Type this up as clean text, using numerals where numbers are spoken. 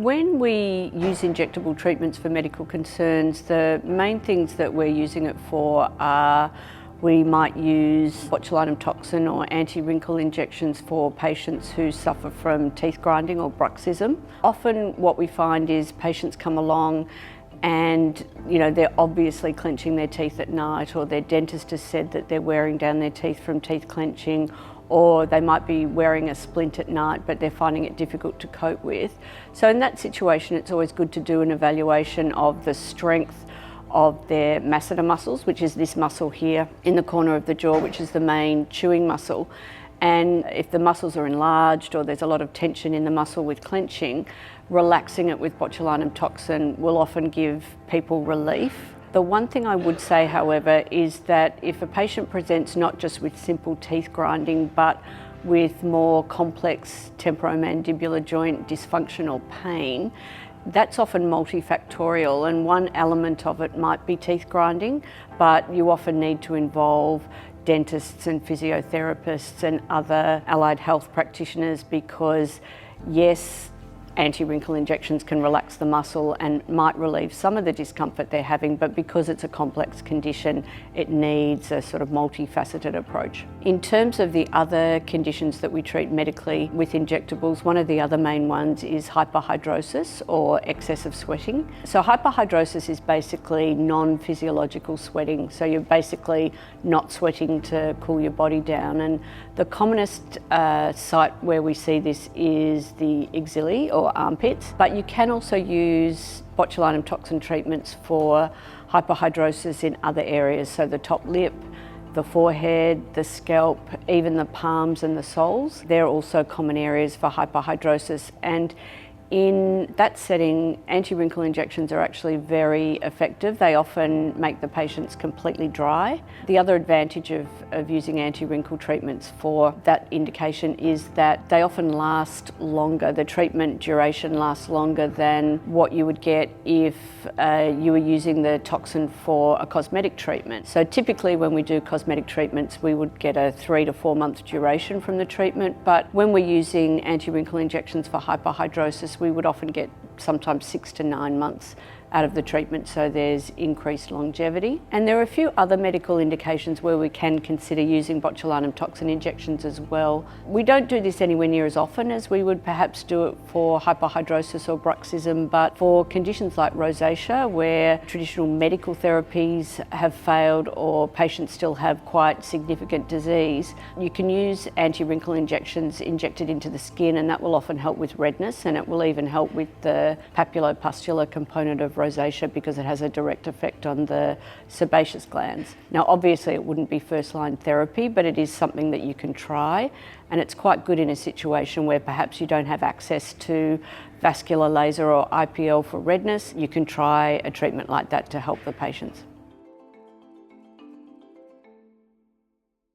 When we use injectable treatments for medical concerns, the main things that we're using it for are we might use botulinum toxin or anti-wrinkle injections for patients who suffer from teeth grinding or bruxism. Often what we find is patients come along and they're obviously clenching their teeth at night, or their dentist has said that they're wearing down their teeth from teeth clenching, or they might be wearing a splint at night but they're finding it difficult to cope with. So in that situation it's always good to do an evaluation of the strength of their masseter muscles, which is this muscle here in the corner of the jaw, which is the main chewing muscle. And if the muscles are enlarged or there's a lot of tension in the muscle with clenching, relaxing it with botulinum toxin will often give people relief. The one thing I would say, however, is that if a patient presents not just with simple teeth grinding but with more complex temporomandibular joint dysfunctional pain, that's often multifactorial, and one element of it might be teeth grinding, but you often need to involve dentists and physiotherapists and other allied health practitioners, because yes, anti-wrinkle injections can relax the muscle and might relieve some of the discomfort they're having, but because it's a complex condition, it needs a sort of multifaceted approach. In terms of the other conditions that we treat medically with injectables, one of the other main ones is hyperhydrosis or excessive sweating. So hyperhydrosis is basically non-physiological sweating. So you're basically not sweating to cool your body down. And the commonest site where we see this is the axilla or armpits, but you can also use botulinum toxin treatments for hyperhidrosis in other areas, so the top lip, the forehead, the scalp, even the palms and the soles. They're also common areas for hyperhidrosis, and in that setting, anti-wrinkle injections are actually very effective. They often make the patients completely dry. The other advantage of using anti-wrinkle treatments for that indication is that they often last longer. The treatment duration lasts longer than what you would get if you were using the toxin for a cosmetic treatment. So typically when we do cosmetic treatments, we would get a 3 to 4 month duration from the treatment, but when we're using anti-wrinkle injections for hyperhidrosis, we would often get sometimes 6 to 9 months out of the treatment, so there's increased longevity. And there are a few other medical indications where we can consider using botulinum toxin injections as well. We don't do this anywhere near as often as we would perhaps do it for hyperhidrosis or bruxism, but for conditions like rosacea, where traditional medical therapies have failed or patients still have quite significant disease, you can use anti-wrinkle injections injected into the skin, and that will often help with redness, and it will even help with the papulopustular component of rosacea because it has a direct effect on the sebaceous glands. Now obviously it wouldn't be first line therapy, but it is something that you can try, and it's quite good in a situation where perhaps you don't have access to vascular laser or IPL for redness. You can try a treatment like that to help the patients.